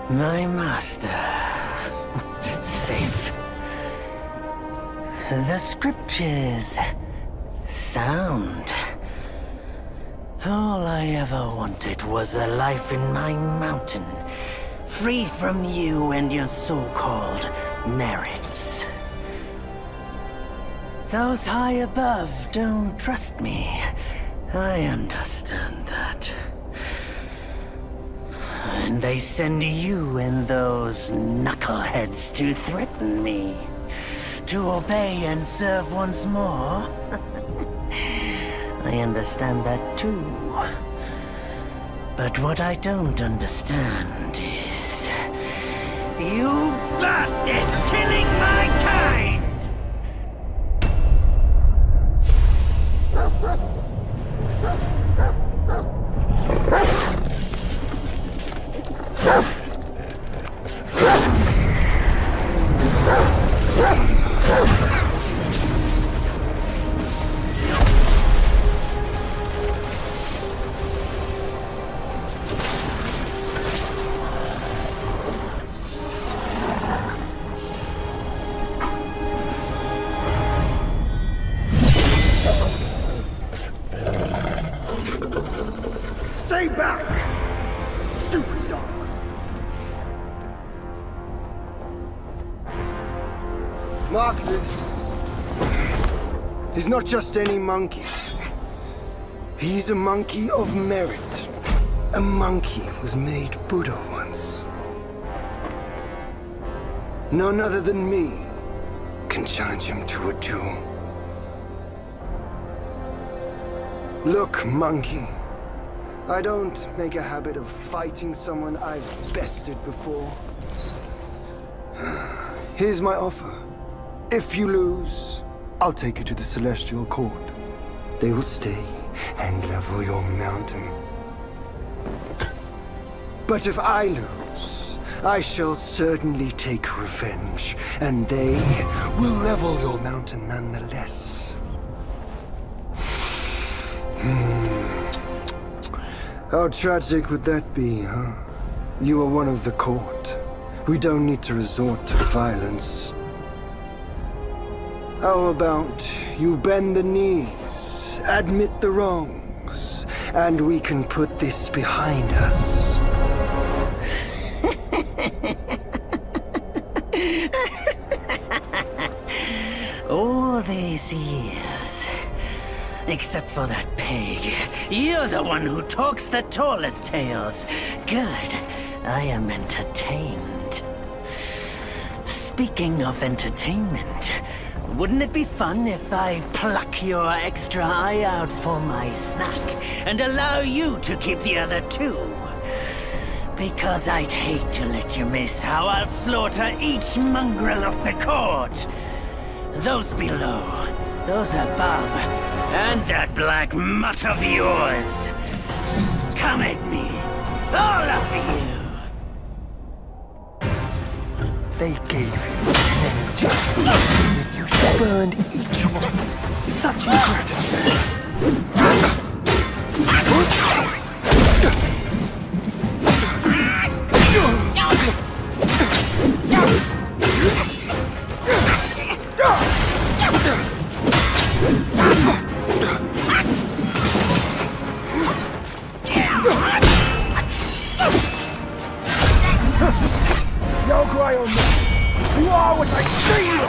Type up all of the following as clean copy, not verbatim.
My master. Safe. The scriptures. Sound. All I ever wanted was a life in my mountain, free from you and your so-called merits. Those high above don't trust me. I understand that. And they send you and those knuckleheads to threaten me, to obey and serve once more. I understand that too. But what I don't understand is... you bastards killing my kind! Stay back! Stupid dog! Mark this. He's not just any monkey. He's a monkey of merit. A monkey was made Buddha once. None other than me can challenge him to a duel. Look, monkey. I don't make a habit of fighting someone I've bested before. Here's my offer. If you lose, I'll take you to the Celestial Court. They will stay and level your mountain. But if I lose, I shall certainly take revenge, and they will level your mountain nonetheless. How tragic would that be, huh? You are one of the court. We don't need to resort to violence. How about you bend the knees, admit the wrongs, and we can put this behind us. All these years, except for that pig, you're the one who talks the tallest tales. Good, I am entertained. Speaking of entertainment, wouldn't it be fun if I pluck your extra eye out for my snack and allow you to keep the other two? Because I'd hate to let you miss how I'll slaughter each mongrel of the court. Those below, those above, and that black mutt of yours. Come at me, all of you. They gave you 10 chances, and you spurned each one. Such ingratitude. Don't cry on me. You are what I say you are.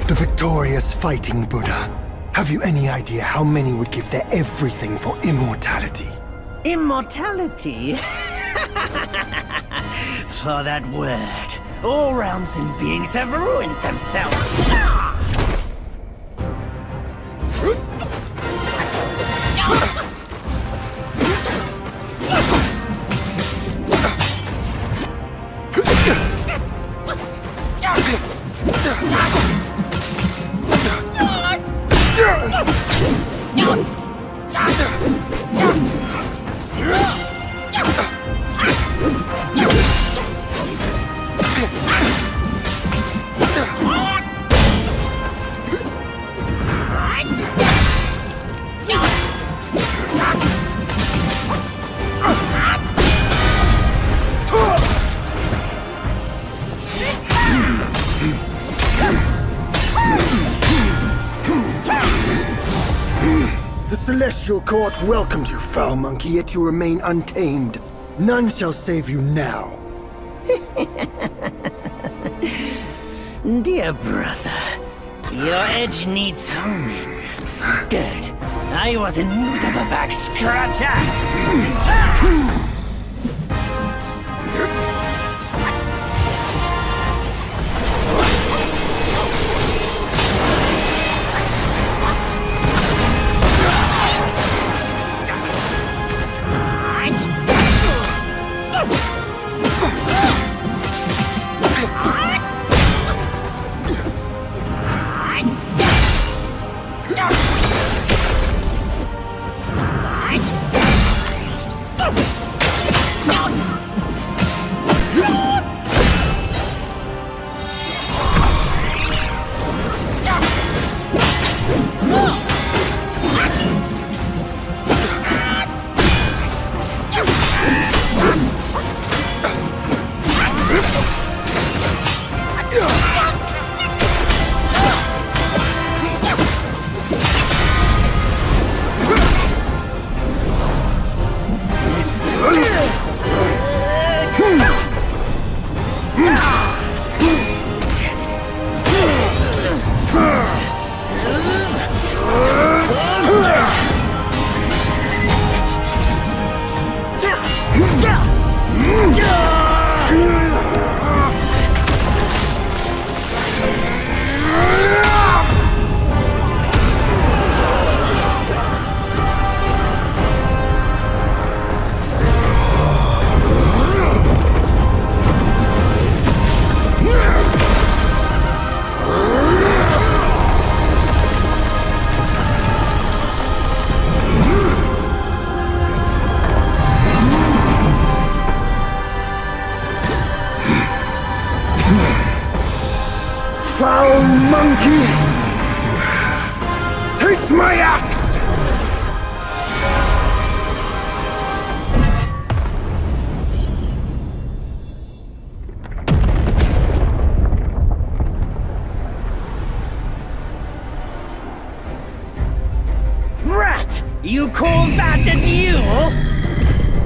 The victorious fighting Buddha. Have you any idea how many would give their everything for immortality? Immortality? For that word, all realms and beings have ruined themselves. celestial court welcomed you, foul monkey, yet you remain untamed. None shall save you now. Dear brother, your edge needs honing. Good. I was in need of a back scratcher. Foul monkey! Taste my axe! Rat! You call that a duel?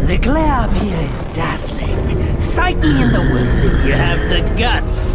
The glare up here is dazzling. Fight me in the woods if you have the guts.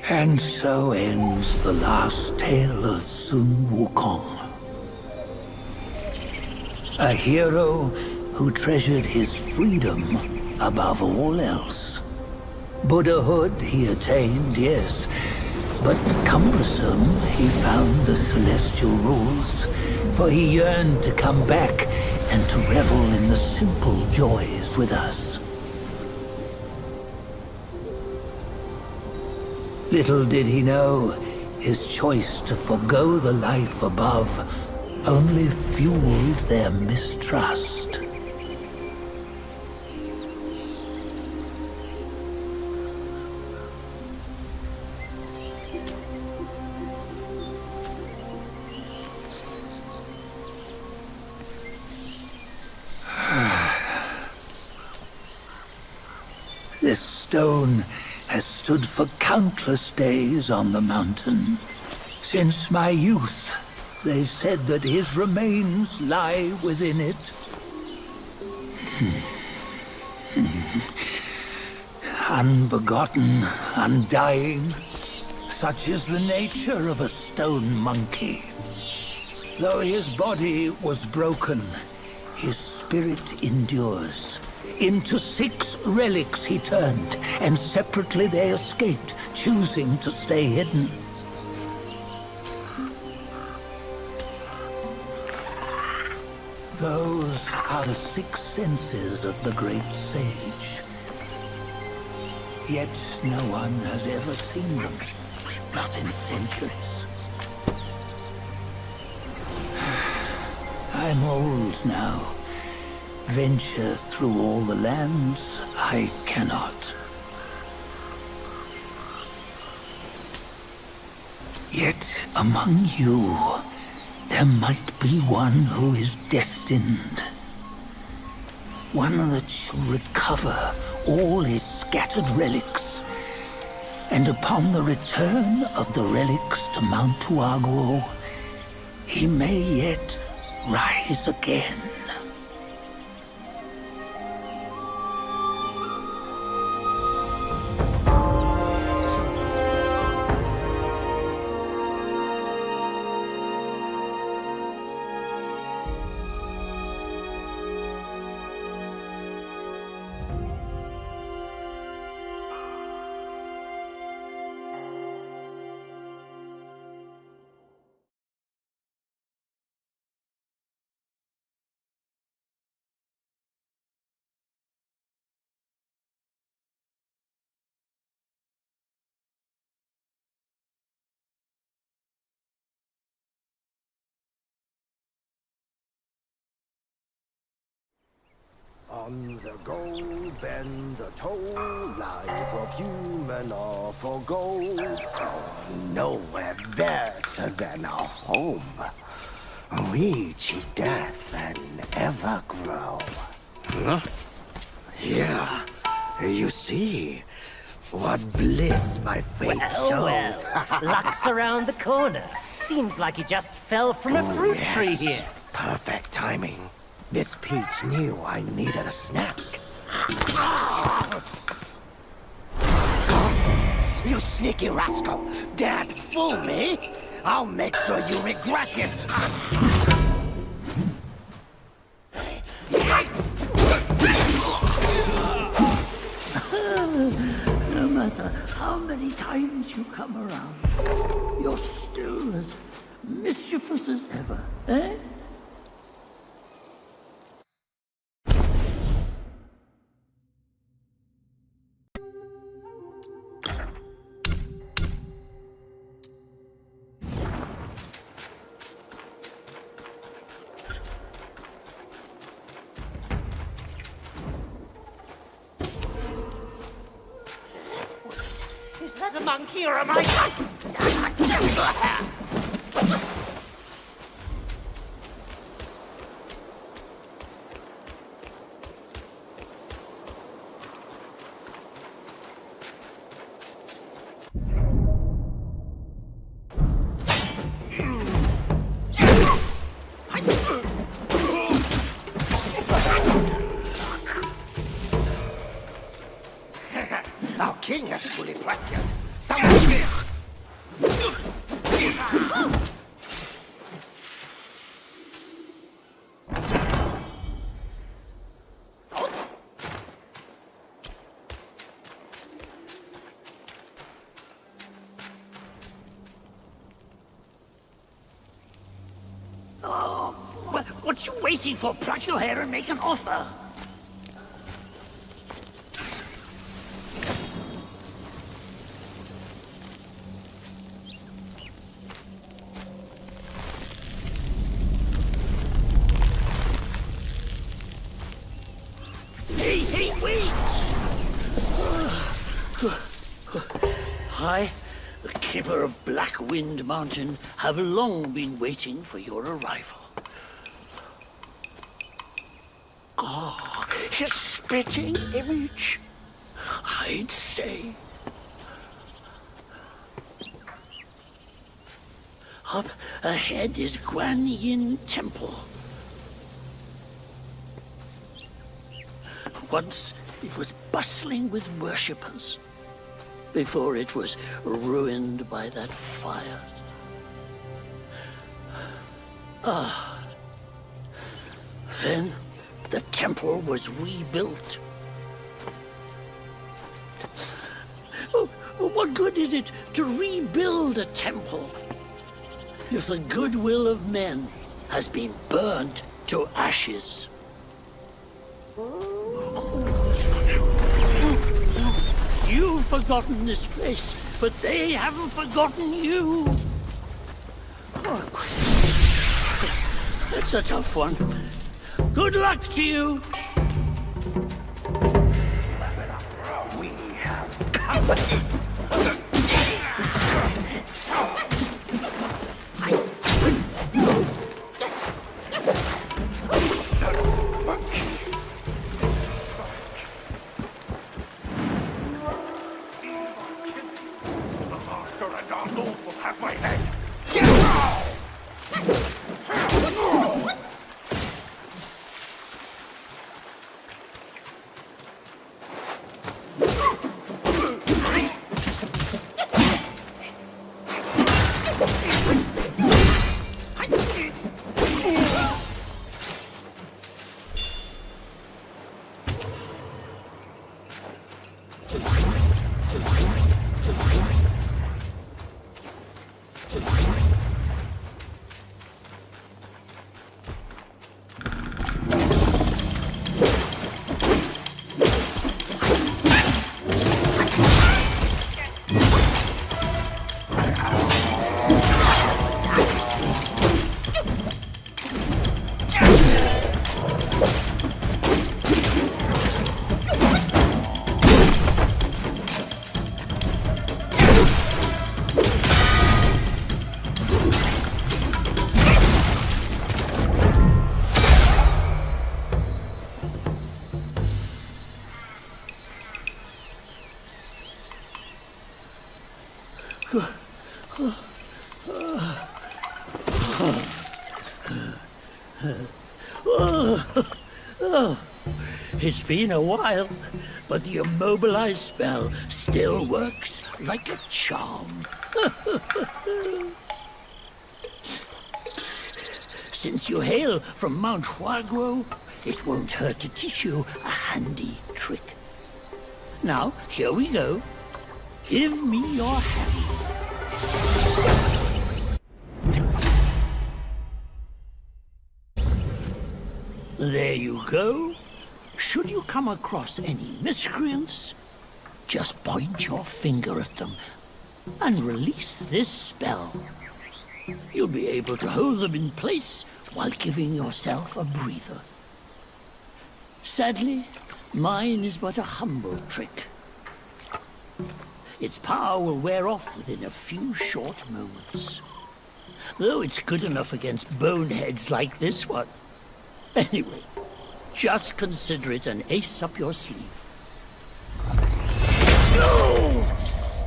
And so ends the last tale of Sun Wukong. A hero who treasured his freedom above all else. Buddhahood he attained, yes, but cumbersome he found the celestial rules, for he yearned to come back and to revel in the simple joys with us. Little did he know, his choice to forgo the life above only fueled their mistrust. This stone has stood for countless days on the mountain. Since my youth, they've said that his remains lie within it. Unbegotten, undying, such is the nature of a stone. stone monkey. Though his body was broken, his spirit endures. Into 6 relics he turned, and separately they escaped, choosing to stay hidden. Those are the 6 senses of the great sage. Yet no one has ever seen them, not in centuries. I'm old now. Venture through all the lands I cannot. Yet among you, there might be one who is destined. One that shall recover all his scattered relics. And upon the return of the relics to Mount Tuaguo, he may yet rise again. On the go, bend the toe, life of human are for gold. Nowhere better than a home. Reach death and ever grow. Huh? Here, you see what bliss my fate shows. Luck's around the corner. Seems like he just fell from a fruit tree here. Perfect timing. This peach knew I needed a snack. You sneaky rascal! Dare to fool me? I'll make sure you regret it! No matter how many times you come around, you're still as mischievous as ever, eh? Is that a monkey or am I? Our king is fully prescient. Someone here! What you waiting for? Pluck your hair and make an offer. Hey, wait! I, the keeper of Black Wind Mountain, have long been waiting for your arrival. Oh, his spitting image, I'd say. Up ahead is Guan Yin Temple. Once it was bustling with worshippers, before it was ruined by that fire. Then the temple was rebuilt. What good is it to rebuild a temple if the goodwill of men has been burnt to ashes? You've forgotten this place, but they haven't forgotten you. Oh, that's a tough one. Good luck to you. We have company. It's been a while, but the immobilized spell still works like a charm. Since you hail from Mount Huaguo, it won't hurt to teach you a handy trick. Now, here we go. Give me your hand. There you go. Should you come across any miscreants, just point your finger at them and release this spell. You'll be able to hold them in place while giving yourself a breather. Sadly, mine is but a humble trick. Its power will wear off within a few short moments. Though it's good enough against boneheads like this one. Anyway, just consider it an ace up your sleeve. No!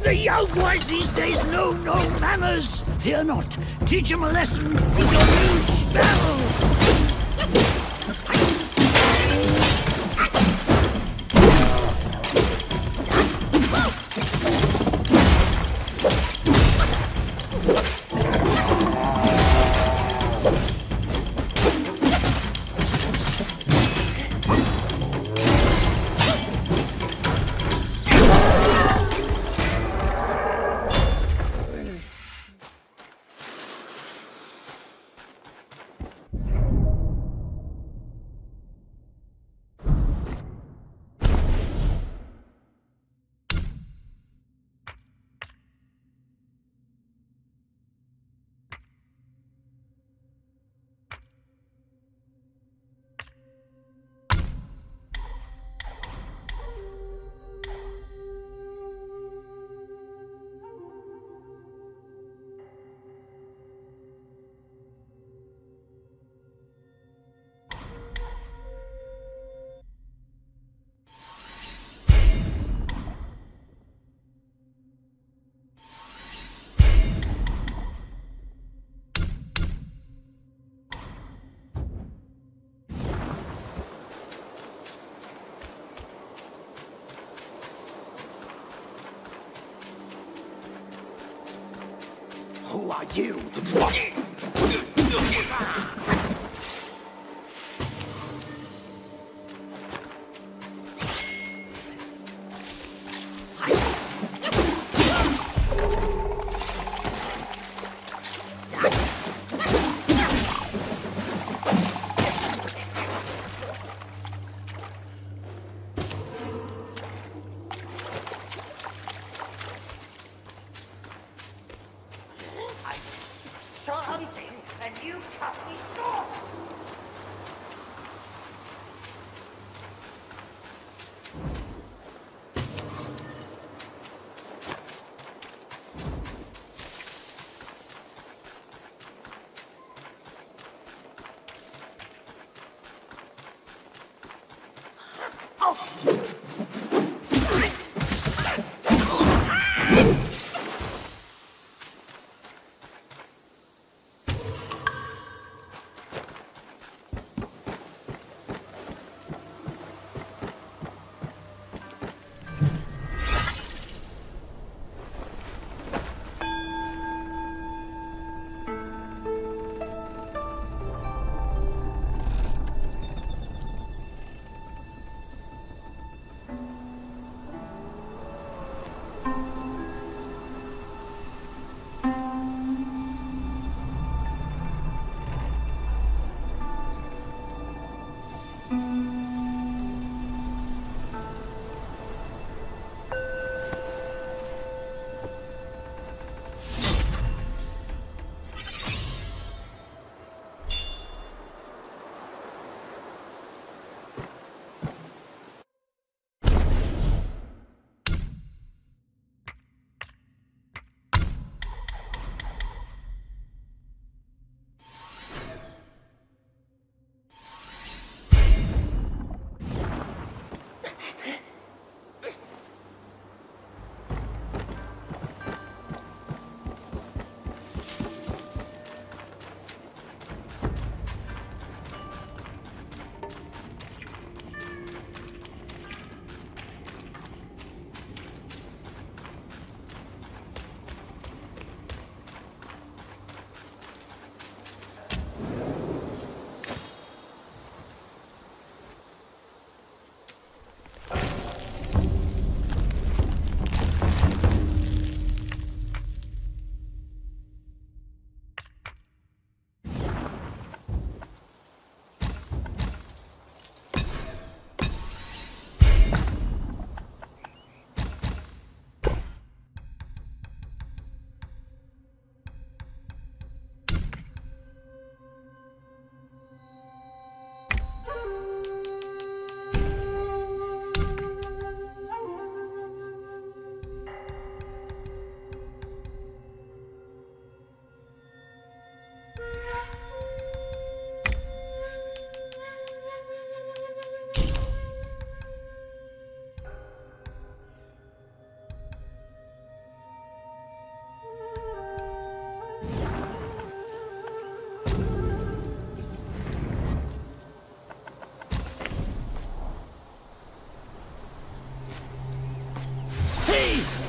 The Yaoguais these days know no manners! Fear not, teach them a lesson with your new spell! Who are you to try? Xuanzang, and you cut me short!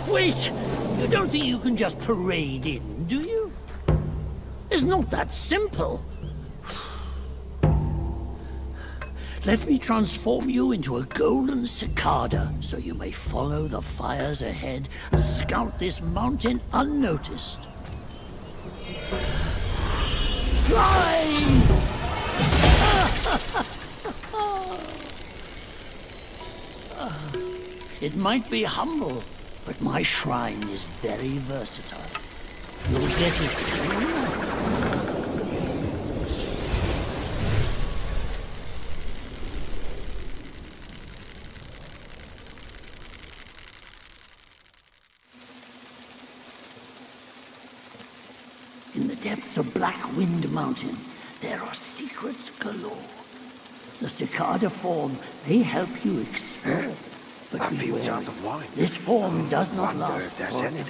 Wait! You don't think you can just parade in, do you? It's not that simple. Let me transform you into a golden cicada, so you may follow the fires ahead and scout this mountain unnoticed. Fly! It might be humble, but my shrine is very versatile. You'll get it soon. In the depths of Black Wind Mountain, there are secrets galore. The cicada form may help you explore. But beware, this form does not last forever.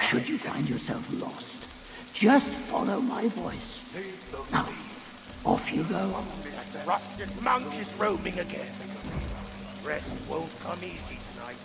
Should you find yourself lost, just follow my voice. Now, off you go. The rusted monk is roaming again. Rest won't come easy tonight.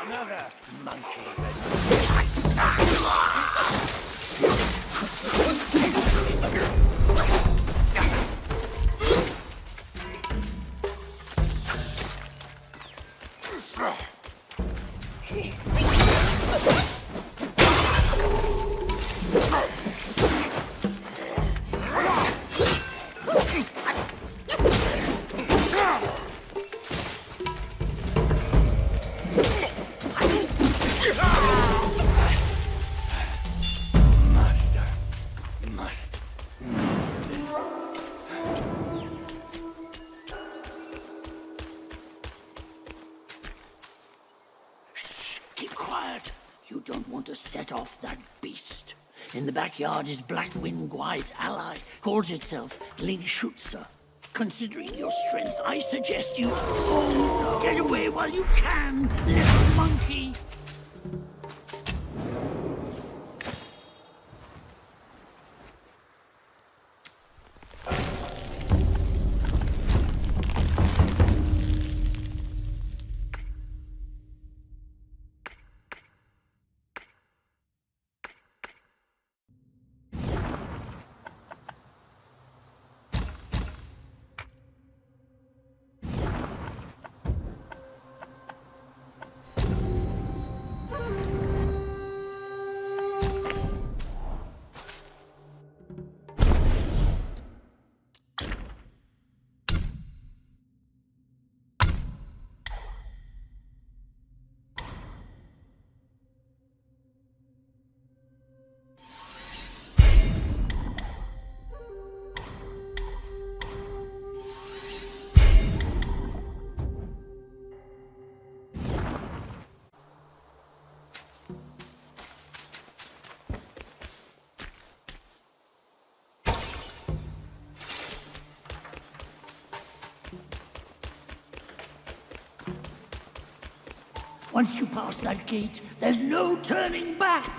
Another monkey. Set off that beast. In the backyard is Blackwind Gwai's ally, calls itself Ling Shutsa. Considering your strength, I suggest you get away while you can, little monkey. Once you pass that gate, there's no turning back.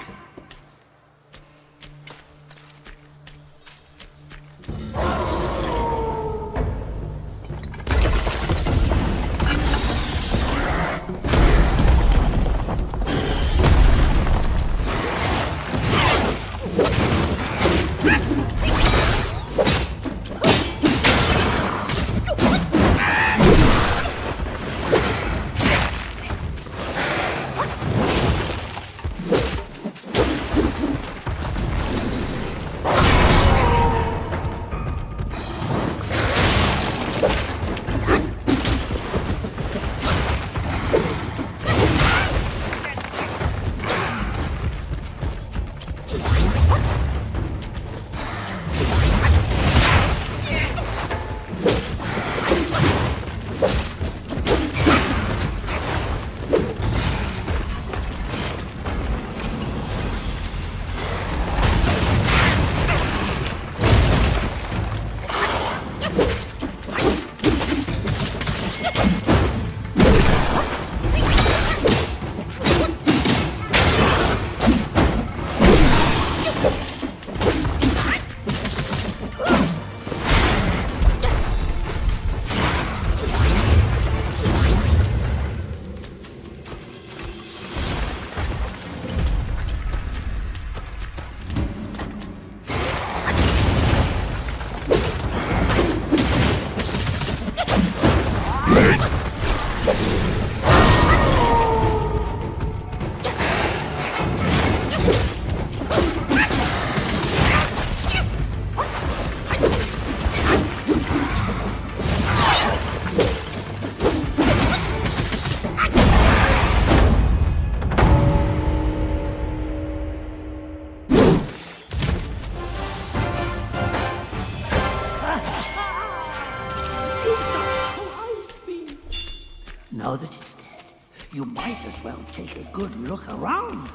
Now that it's dead, you might as well take a good look around.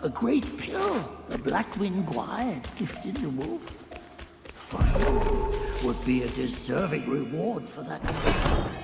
A great pill the Black-Winged Guide gifted the wolf. Finding would be a deserving reward for that fight.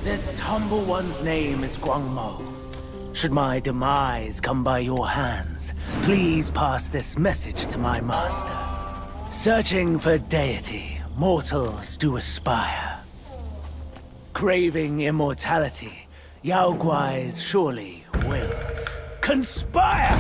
This humble one's name is Guangmo. Should my demise come by your hands, please pass this message to my master. Searching for deity, mortals do aspire. Craving immortality, Yao Guais surely will conspire!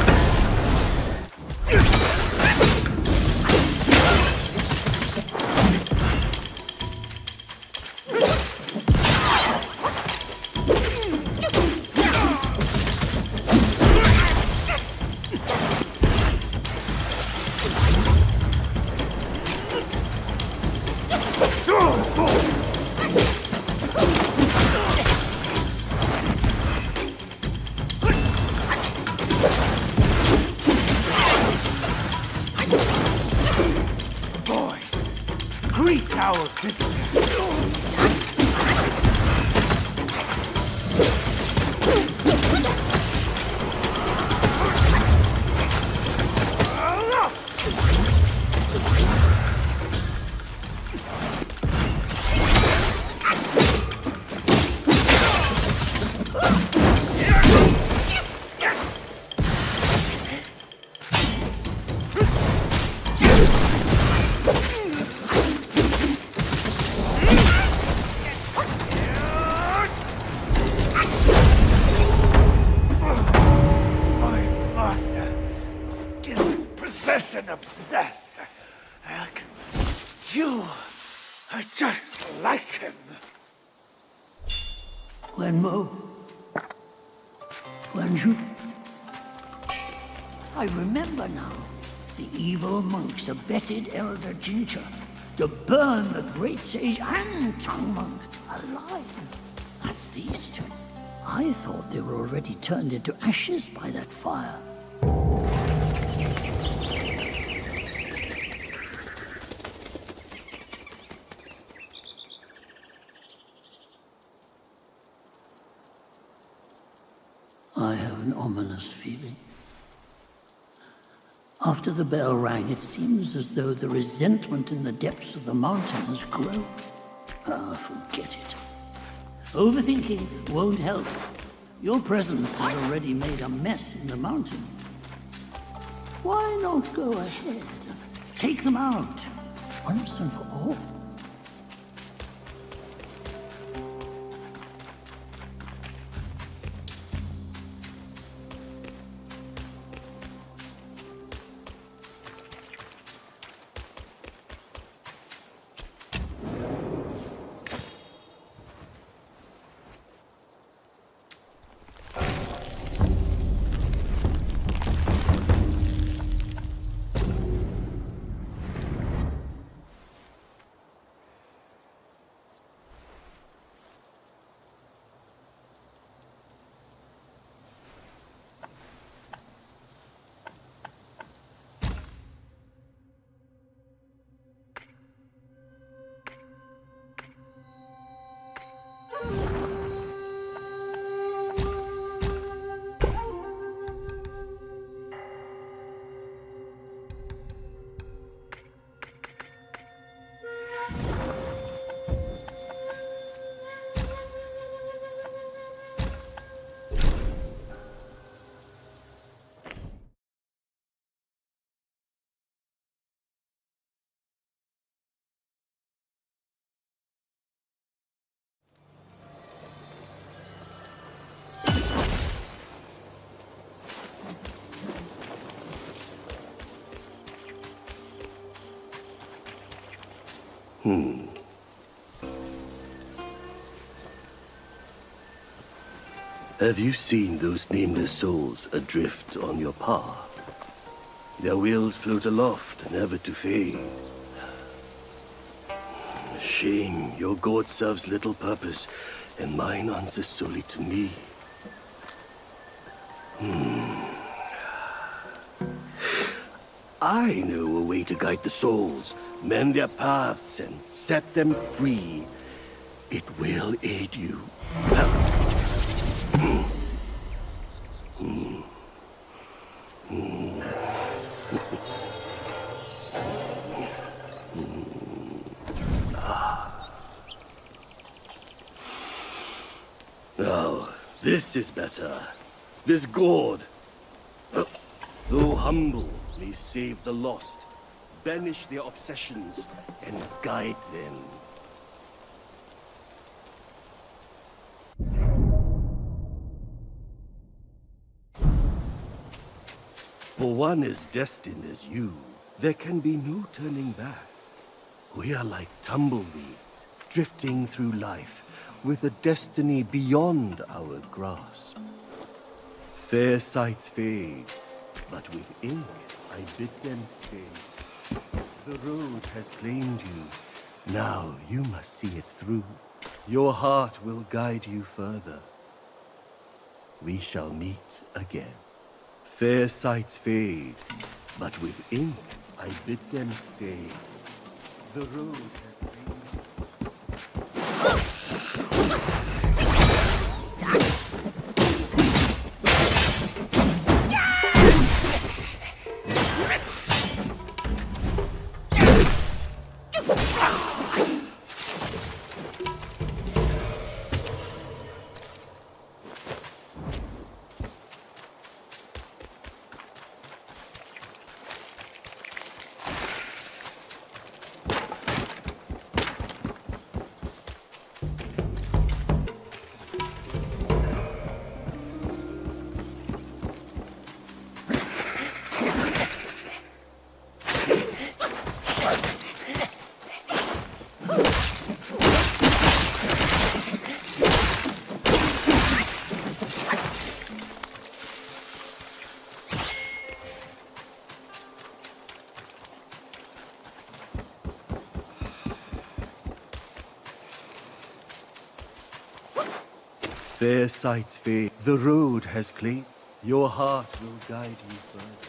Greet our visitor. You are just like him. Wenmo. Wenju. I remember now. The evil monks abetted Elder Jincha to burn the great sage and tongue monk alive. That's these two. I thought they were already turned into ashes by that fire. I have an ominous feeling. After the bell rang, it seems as though the resentment in the depths of the mountain has grown. Ah, forget it. Overthinking won't help. Your presence has already made a mess in the mountain. Why not go ahead? Take them out, once and for all. Have you seen those nameless souls adrift on your path? Their wheels float aloft, never to fade. Shame, your god serves little purpose, and mine answers solely to me. I know a way to guide the souls, mend their paths, and set them free. It will aid you. Now, this is better. This gourd, though humble, may save the lost, banish their obsessions, and guide them. For one as destined as you, there can be no turning back. We are like tumbleweeds, drifting through life, with a destiny beyond our grasp. Fair sights fade, but with ink I bid them stay. The road has claimed you, now you must see it through. Your heart will guide you further. We shall meet again. Fair sights fade, but with ink I bid them stay. The road has claimed you. Fair sights fade, the road has cleared. Your heart will guide you further.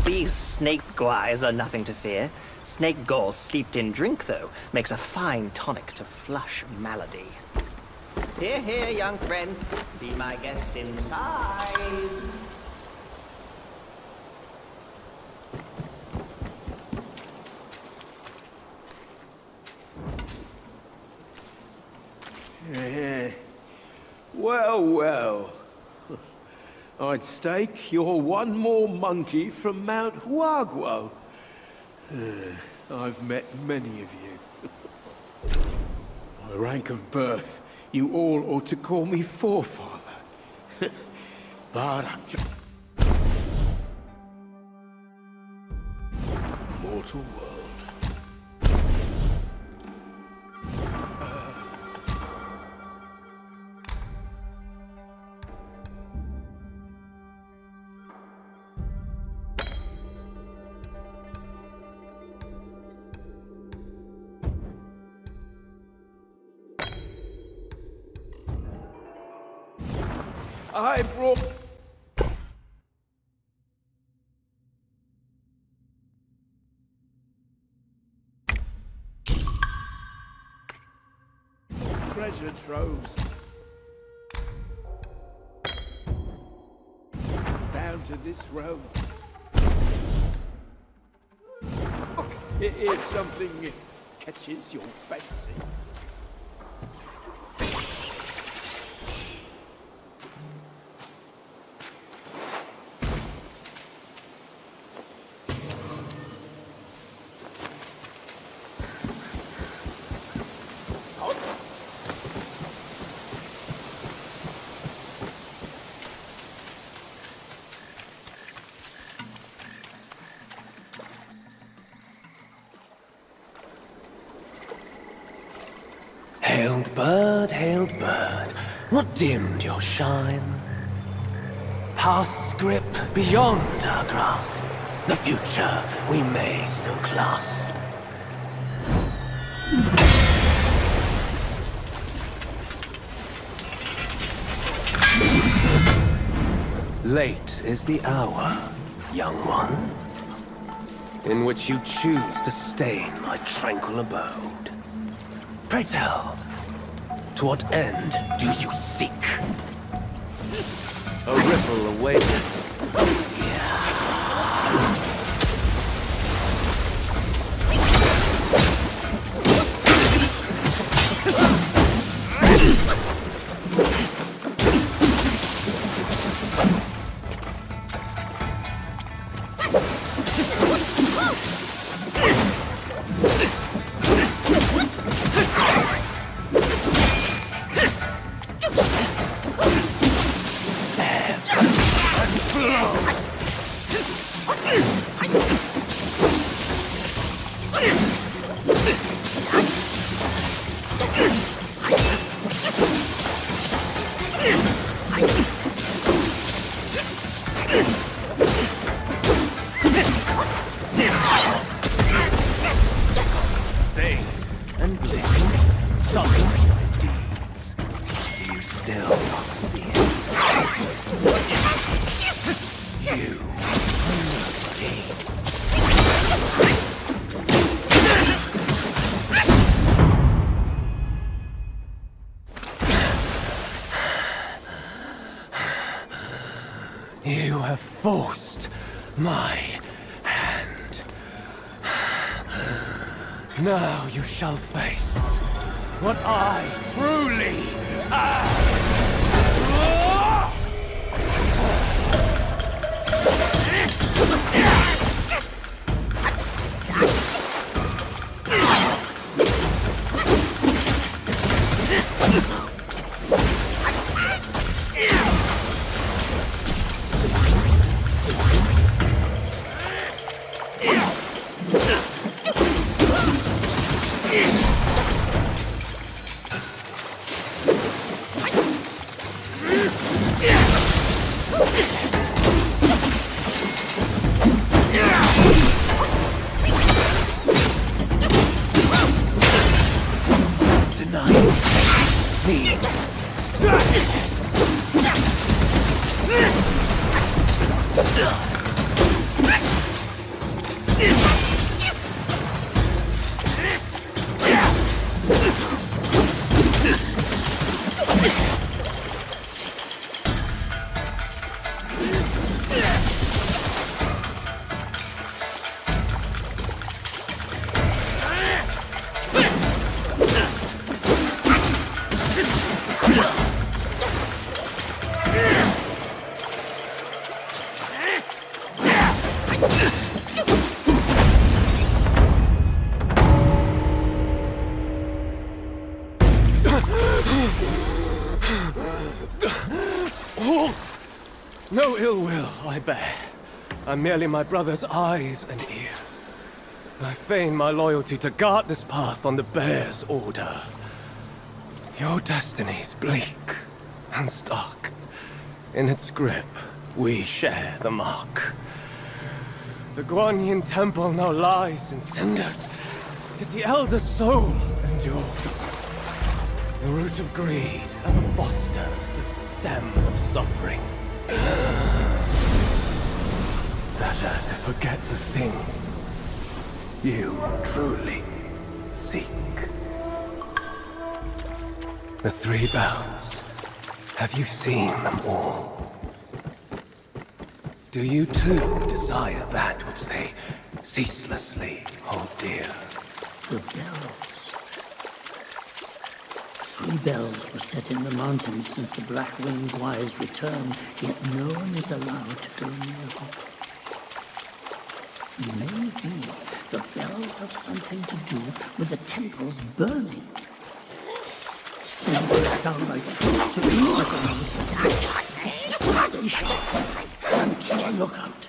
These snake guys are nothing to fear. Snake gall steeped in drink, though, makes a fine tonic to flush malady. Here, here, young friend. Be my guest inside. Well, well. I'd stake you're one more monkey from Mount Huaguo. I've met many of you. By rank of birth, you all ought to call me forefather. But I'm just... Mortal world. I brought... treasure troves. Down to this road. Look, if something catches your fancy. hailed bird, what dimmed your shine? Past's grip beyond our grasp, the future we may still clasp. Late is the hour, young one, in which you choose to stain my tranquil abode. Pray tell, to what end do you seek? A ripple awakened. You have forced my hand. Now you shall face what I truly am. No ill will I bear. I'm merely my brother's eyes and ears. I feign my loyalty to guard this path on the bear's order. Your destiny's bleak and stark. In its grip, we share the mark. The Guanyin temple now lies in cinders, yet the elder soul endures. The root of greed ever fosters the stem of suffering. Better to forget the thing you truly seek. The three bells. Have you seen them all? Do you too desire that which they ceaselessly hold dear? The bells. 3 bells were set in the mountains since the Black-Winged Gwy's return, yet no one is allowed to go near them. Maybe the bells have something to do with the temples burning. Does it sound like truth to you? Stay sharp and keep a lookout.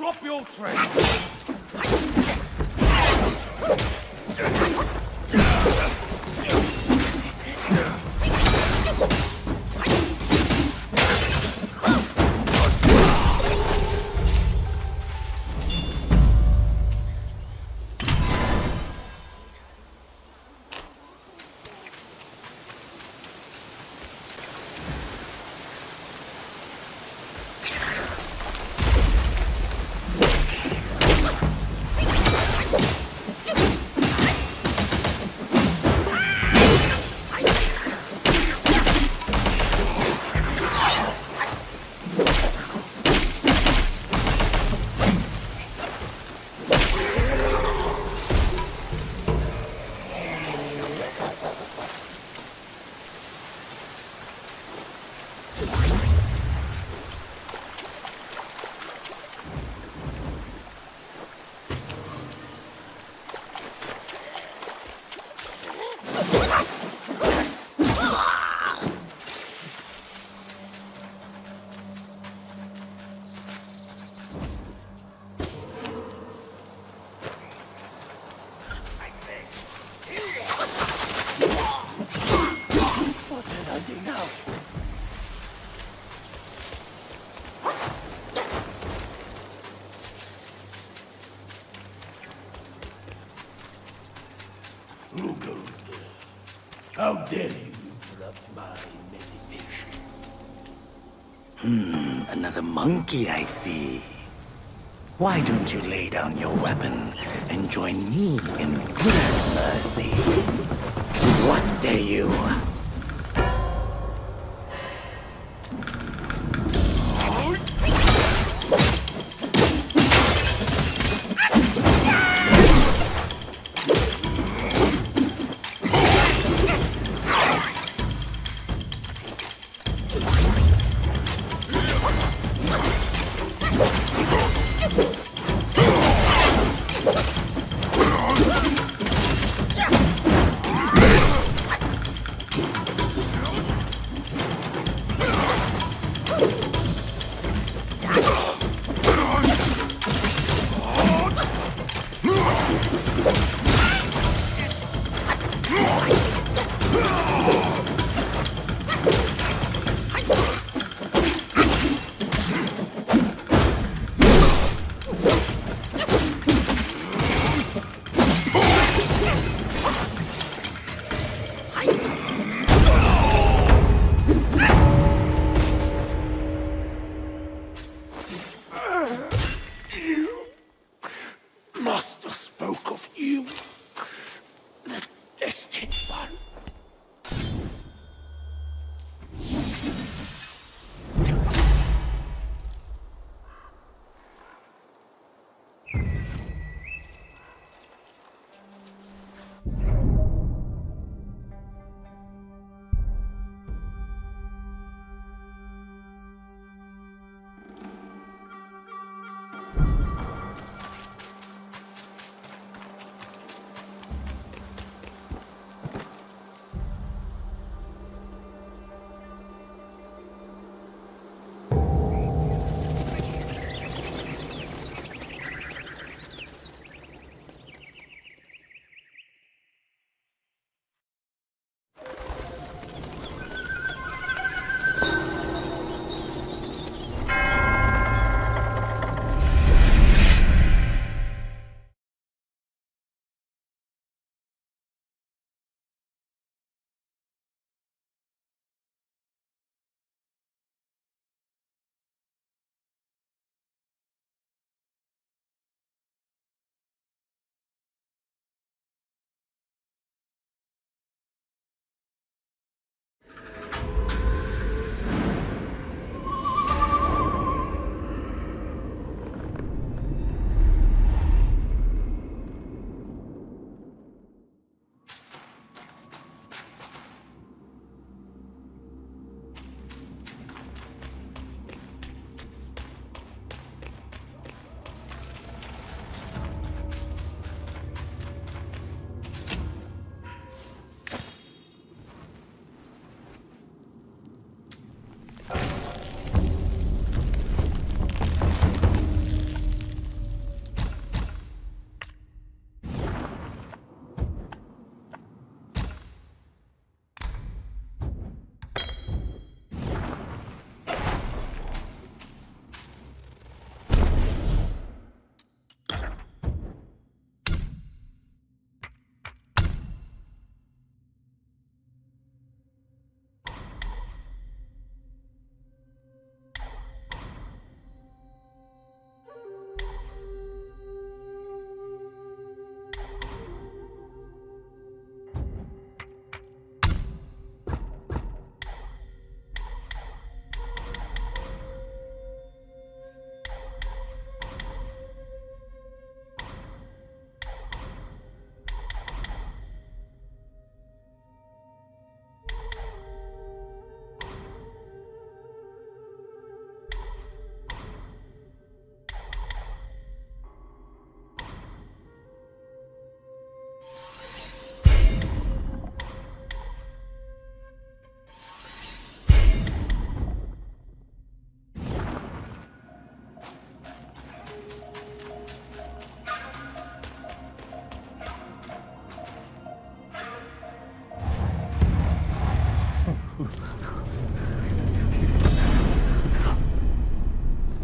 Drop your tray! How dare you interrupt my meditation? Another monkey, I see. Why don't you lay down your weapon and join me in Buddha's mercy? What say you? Master spoke of you, the destined one.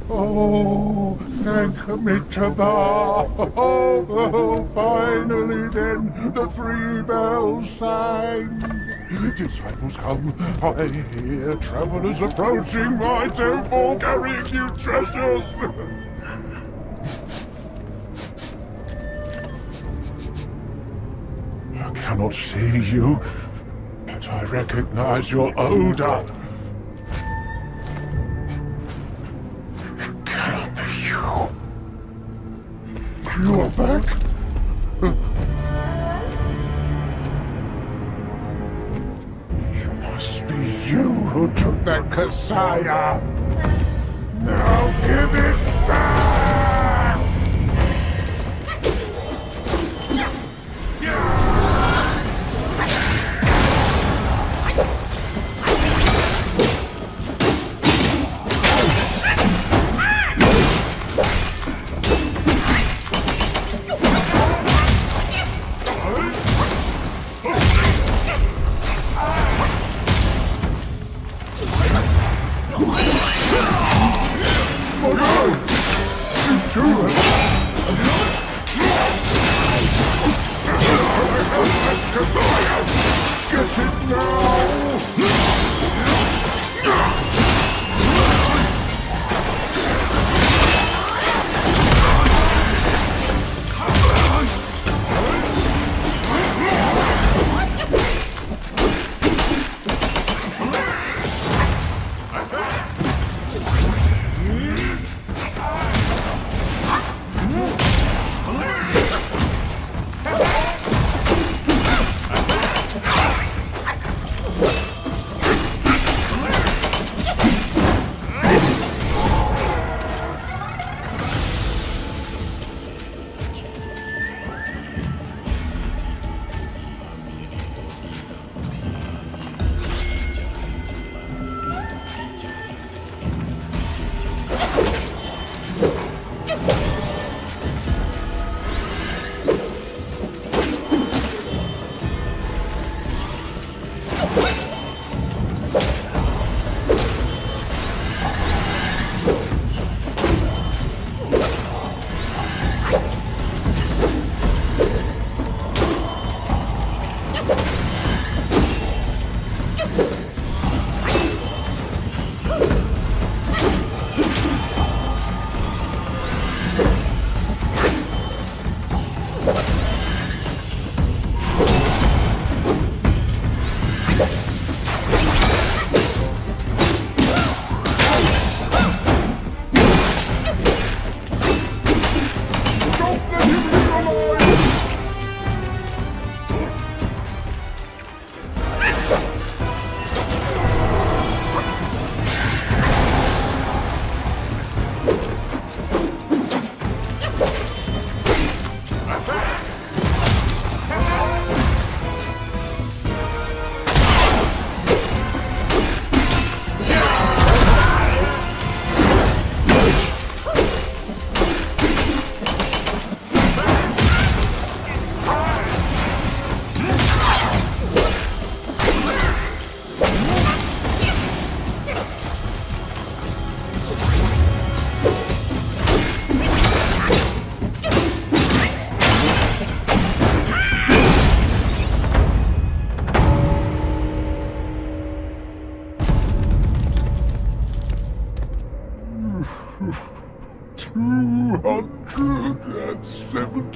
Oh, thank Amitabha! Oh, finally then, the 3 bells sang! Disciples come, I hear travelers approaching my temple carrying new treasures. I cannot see you, but I recognize your odor. It cannot be you. You are back? It must be you who took that Kasaya. Now give it back!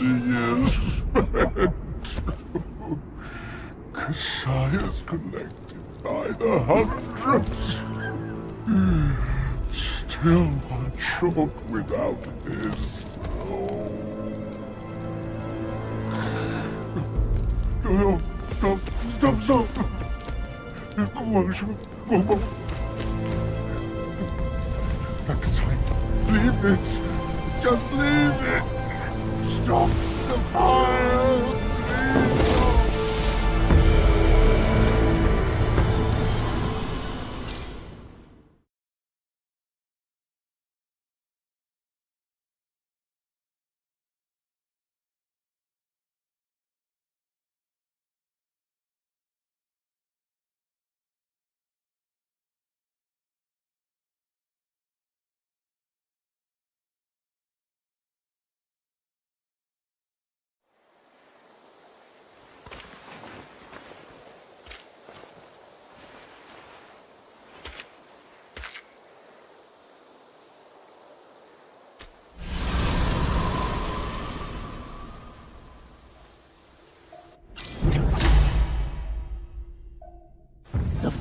years spent. Kasayas collected by the hundreds. Still one short without his. No, stop. Go. Leave it. Just leave it. Stop the fire.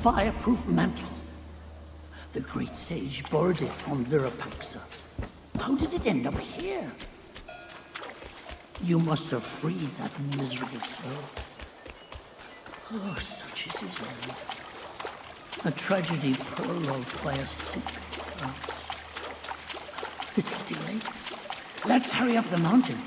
fireproof mantle. The great sage borrowed it from Virupaxa. How did it end up here? You must have freed that miserable soul. Oh, such is his end. A tragedy prologued by a sick heart. It's getting late. Let's hurry up the mountain.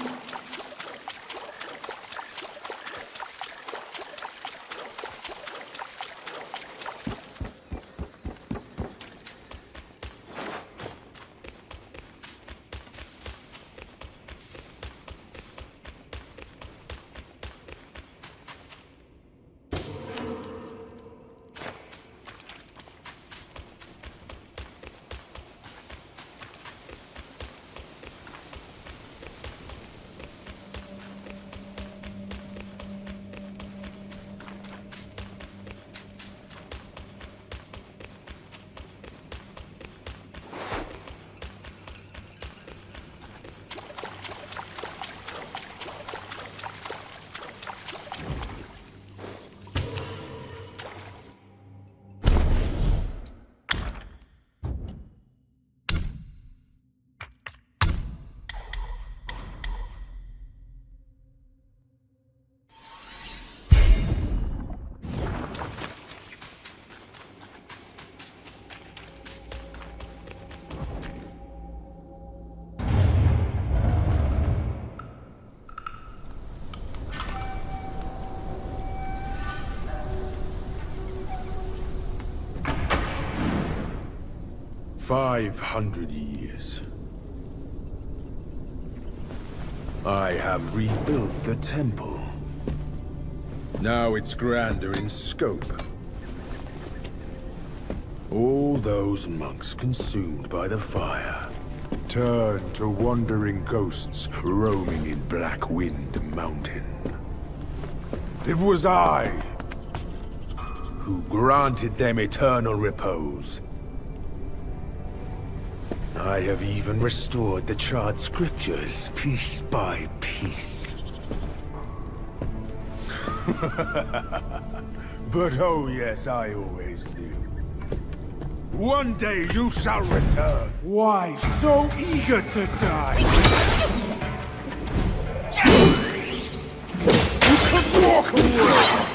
"500 years. I have rebuilt the temple. Now it's grander in scope. All those monks consumed by the fire turned to wandering ghosts roaming in Black Wind Mountain. It was I who granted them eternal repose. I have even restored the charred scriptures, piece by piece. But oh yes, I always knew. One day you shall return. Why so eager to die? You could walk away!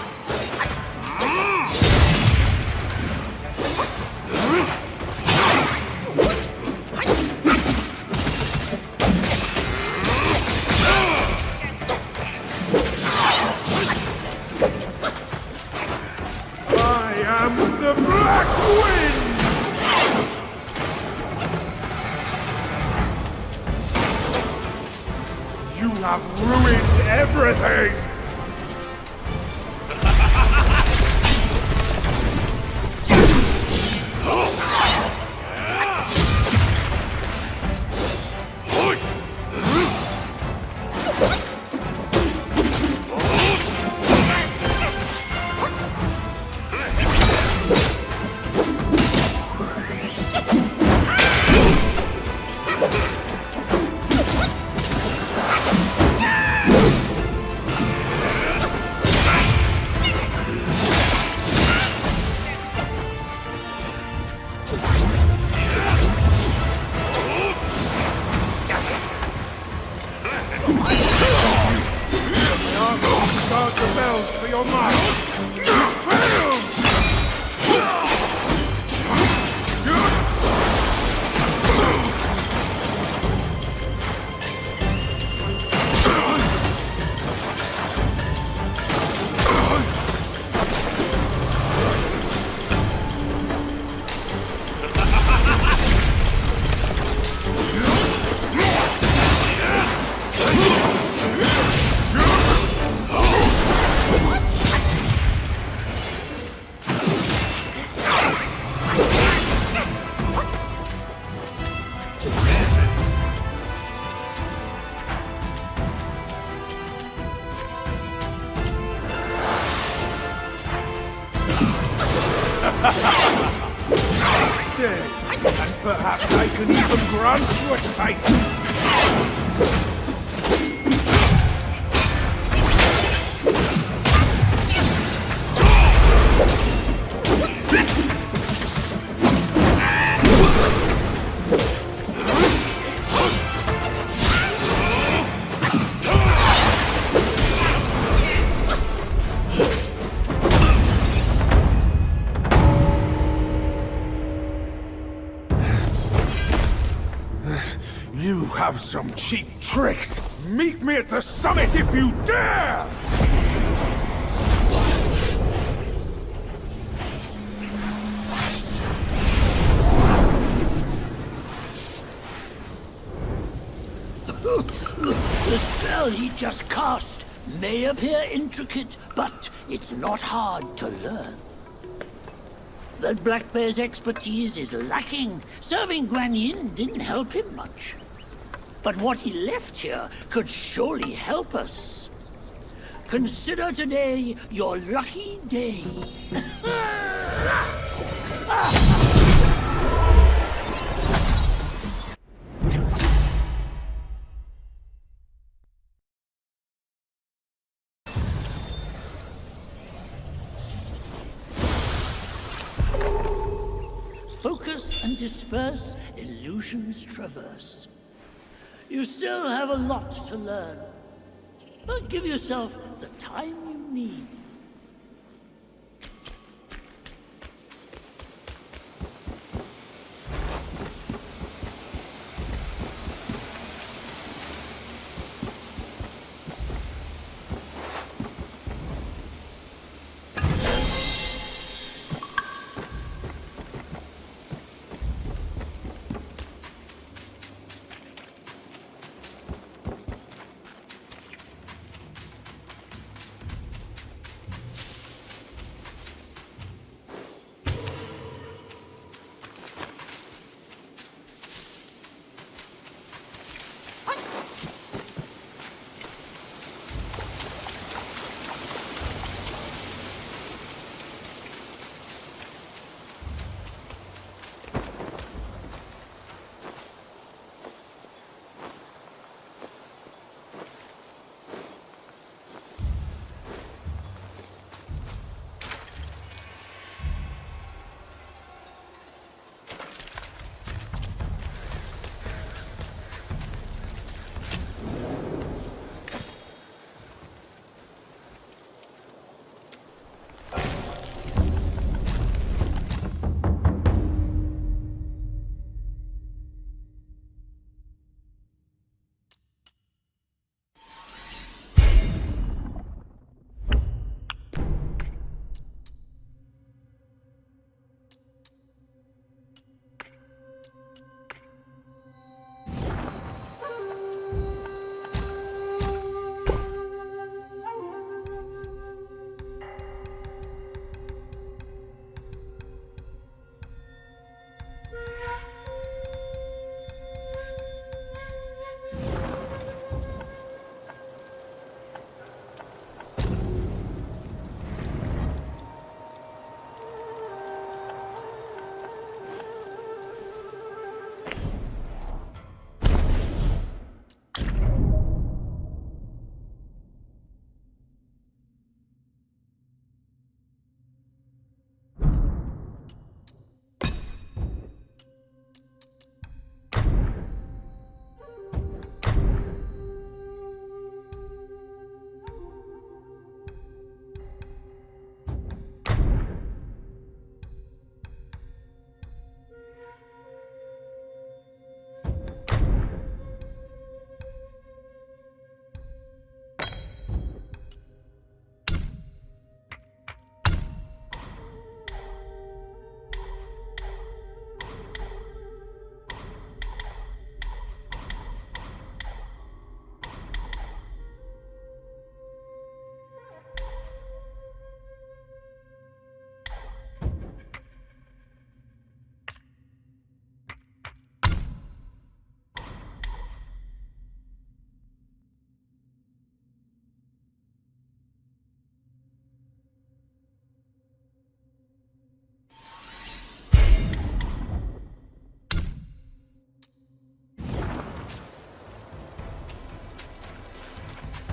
And perhaps I can even grant you a title. have some cheap tricks. Meet me at the summit if you dare! The spell he just cast may appear intricate, but it's not hard to learn. That Black Bear's expertise is lacking. Serving Guan Yin didn't help him much. But what he left here could surely help us. Consider today your lucky day. Focus and disperse, illusions traverse. You still have a lot to learn, but give yourself the time you need.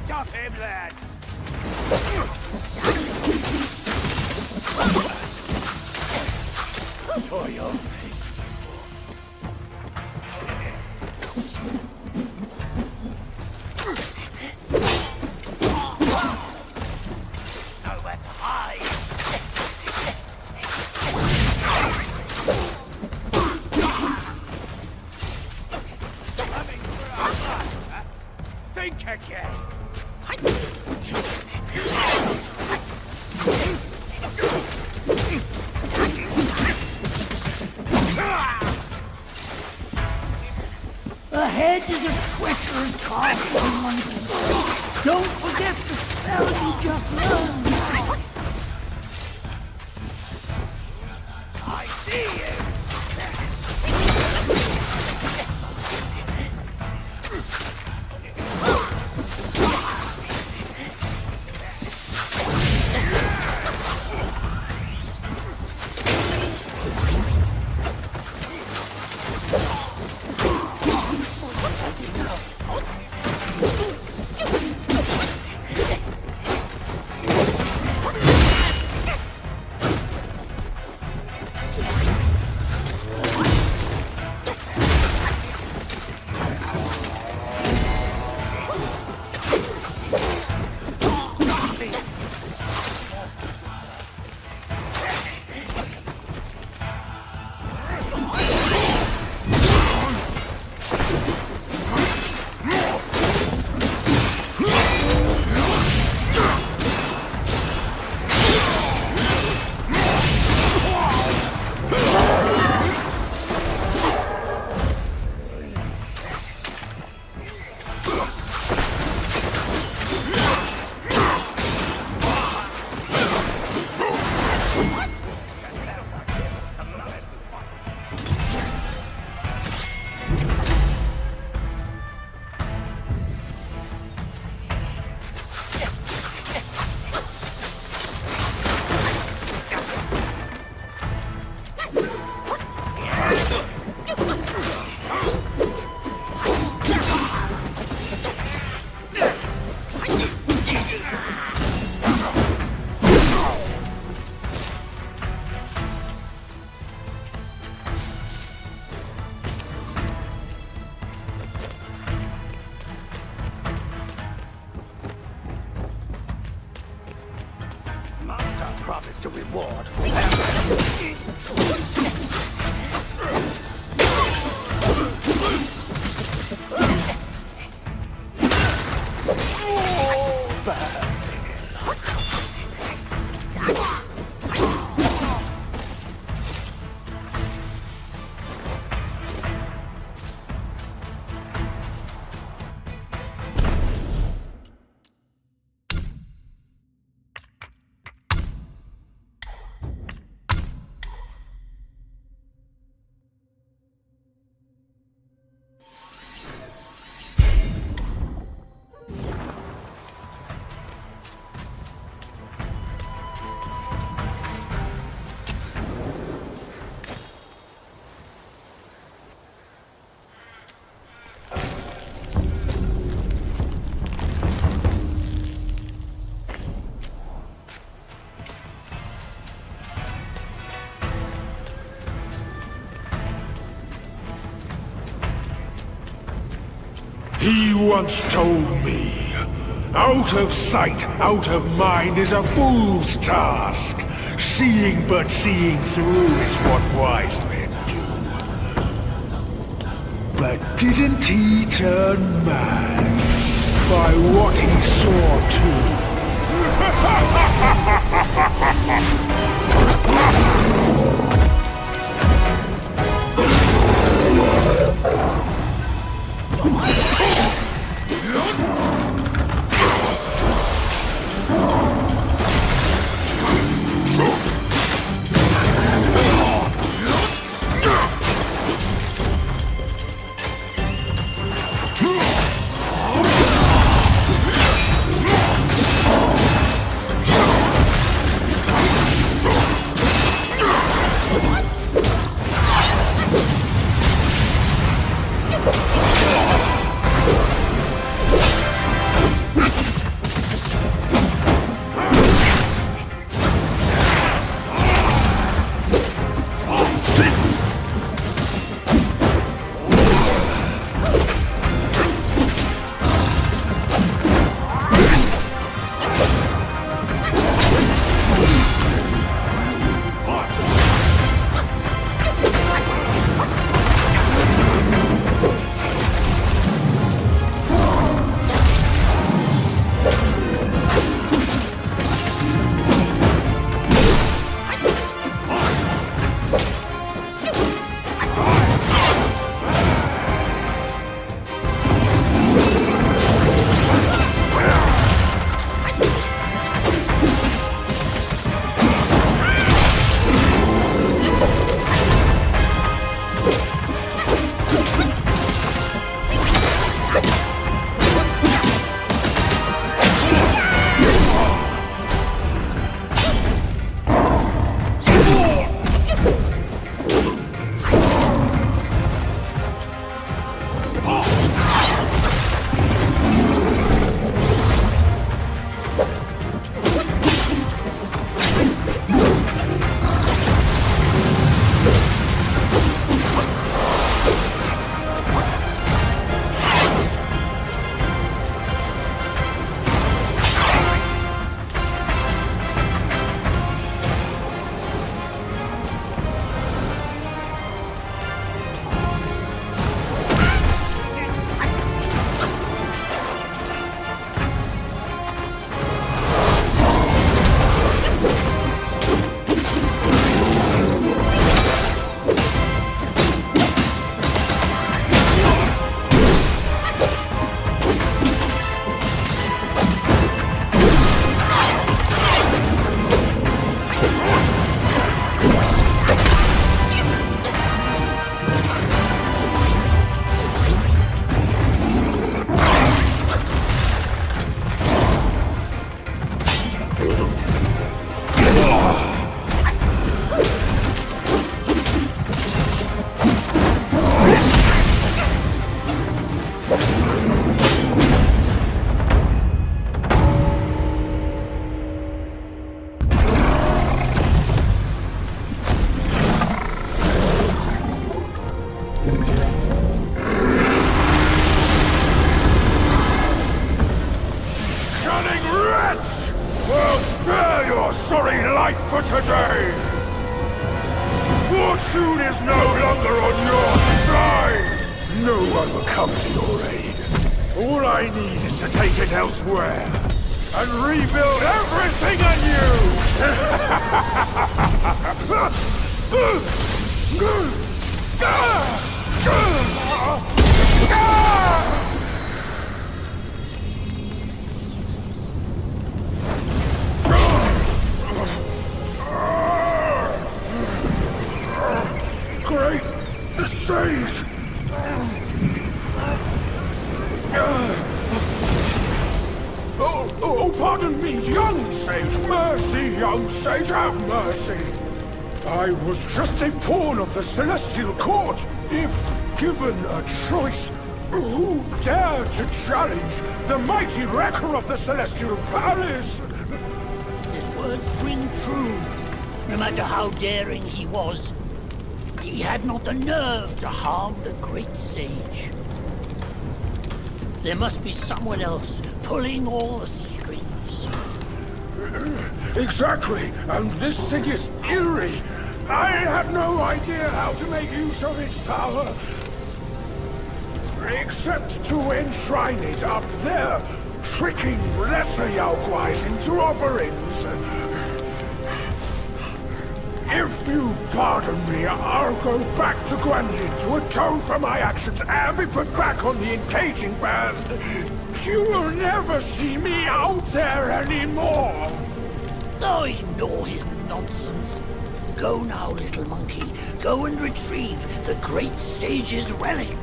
Stop him, lads! Show your face. Nowhere to hide. Coming for drink again! Ahead is a treacherous path, monkey. Don't forget the spell you just learned. I see you! Promise to reward He once told me, out of sight, out of mind is a fool's task. Seeing but seeing through is what wise men do. But didn't he turn mad by what he saw too? sorry life for today! Fortune is no longer on your side! No one will come to your aid. All I need is to take it elsewhere and rebuild everything anew! Great sage! Oh, pardon me, young sage! Mercy, young sage, have mercy! I was just a pawn of the Celestial Court. If given a choice, who dared to challenge the mighty wrecker of the Celestial Palace? His words ring true. No matter how daring he was, he had not the nerve to harm the great sage. There must be someone else pulling all the strings. Exactly, and this thing is eerie. I have no idea how to make use of its power, except to enshrine it up there, tricking lesser Yaoguais into offerings. If you pardon me, I'll go back to Guanyin to atone for my actions and be put back on the encaging band. You will never see me out there anymore. Oh, ignore his nonsense. Go now, little monkey. Go and retrieve the great sage's relic.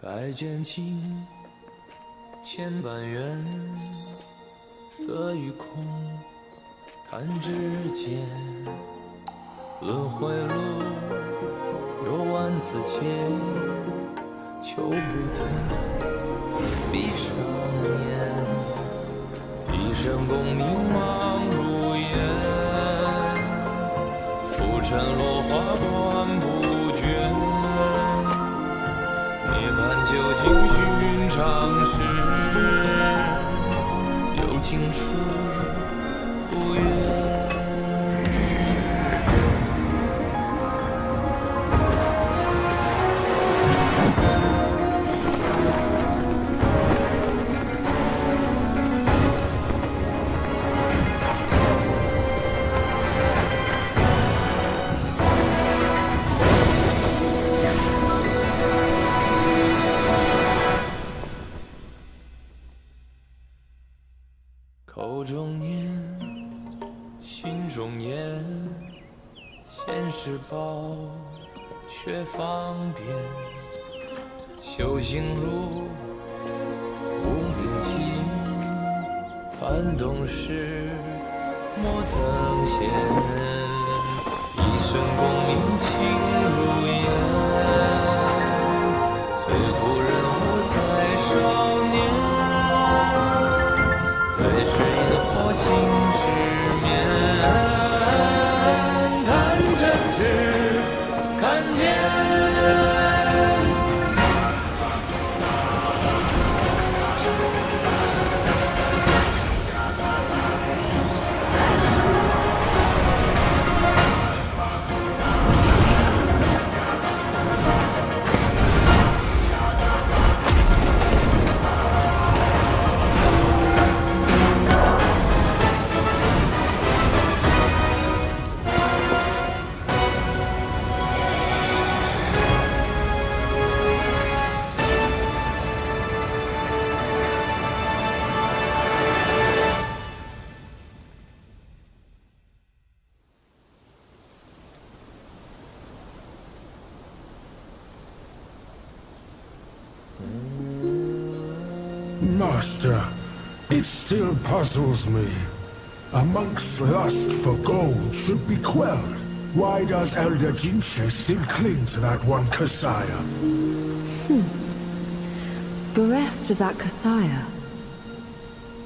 白卷青，千万缘，色与空，弹指间。轮回路，有万次劫，求不得。闭上眼，一生功名忙如烟，浮沉落花断不绝。 涅槃究竟寻常事，有情处不远。口中念，心中言，现世报，却方便。修行路，无名迹，翻动时，莫等闲。一生功名情如烟，最后人物在少年。 最是萤火情失眠，看真知，看见。Master, it still puzzles me. A monk's lust for gold should be quelled. Why does Elder Jinche still cling to that one Kasaya? Bereft of that Kasaya,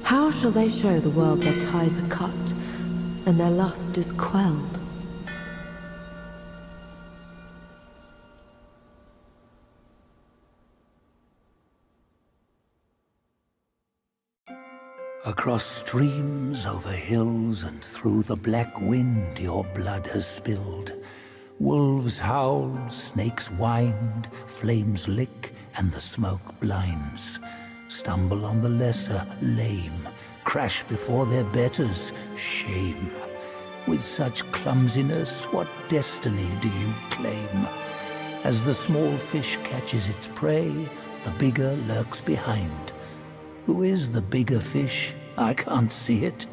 how shall they show the world their ties are cut and their lust is quelled? Across streams, over hills, and through the black wind your blood has spilled. Wolves howl, snakes wind, flames lick, and the smoke blinds. Stumble on the lesser, lame, crash before their betters, shame. With such clumsiness, what destiny do you claim? As the small fish catches its prey, the bigger lurks behind. Who is the bigger fish? I can't see it.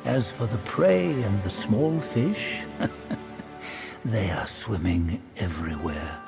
As for the prey and the small fish, they are swimming everywhere.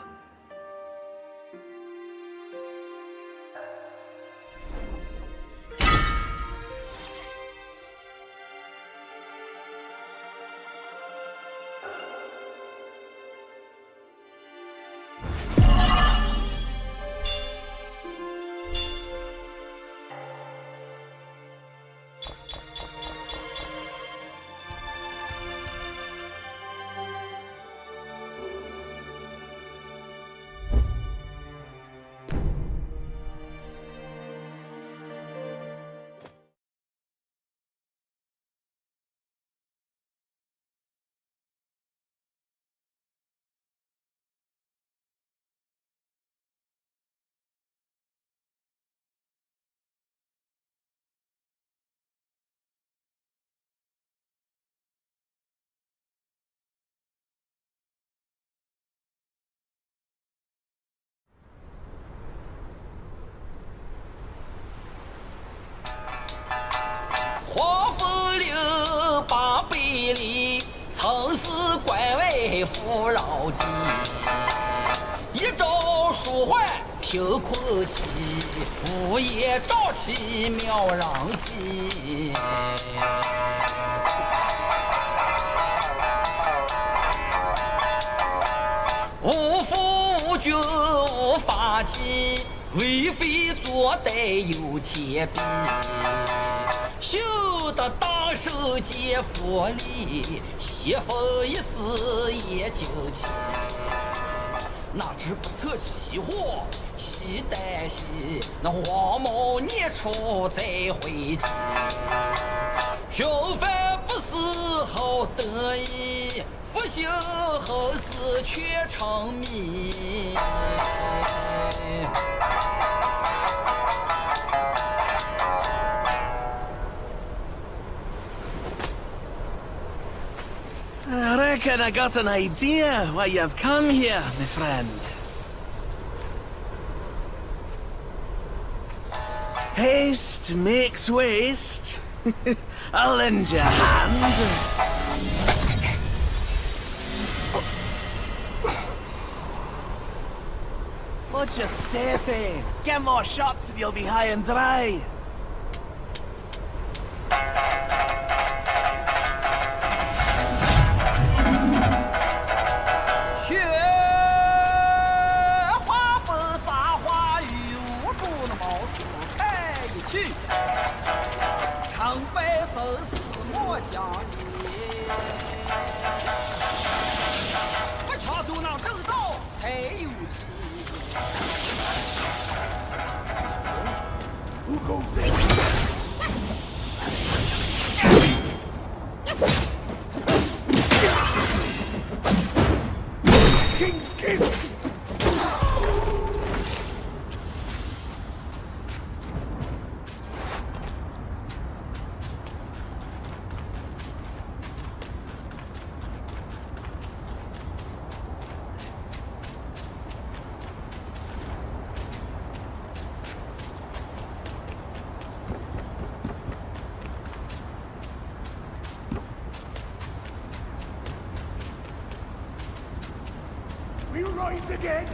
贫困起，午夜朝起庙让起。无父无君无法纪，为非作歹有天比。修得大圣皆佛力，邪风一丝也惊奇。哪知不测其祸，其旦夕，那黄毛孽畜再回击。平凡不是好得意，复兴后事却成谜。I reckon I got an idea why you've come here, my friend. Haste makes waste. I'll lend you a hand. Watch your step, eh? Get more shots and you'll be high and dry. Who goes there? King's gift! We rise again!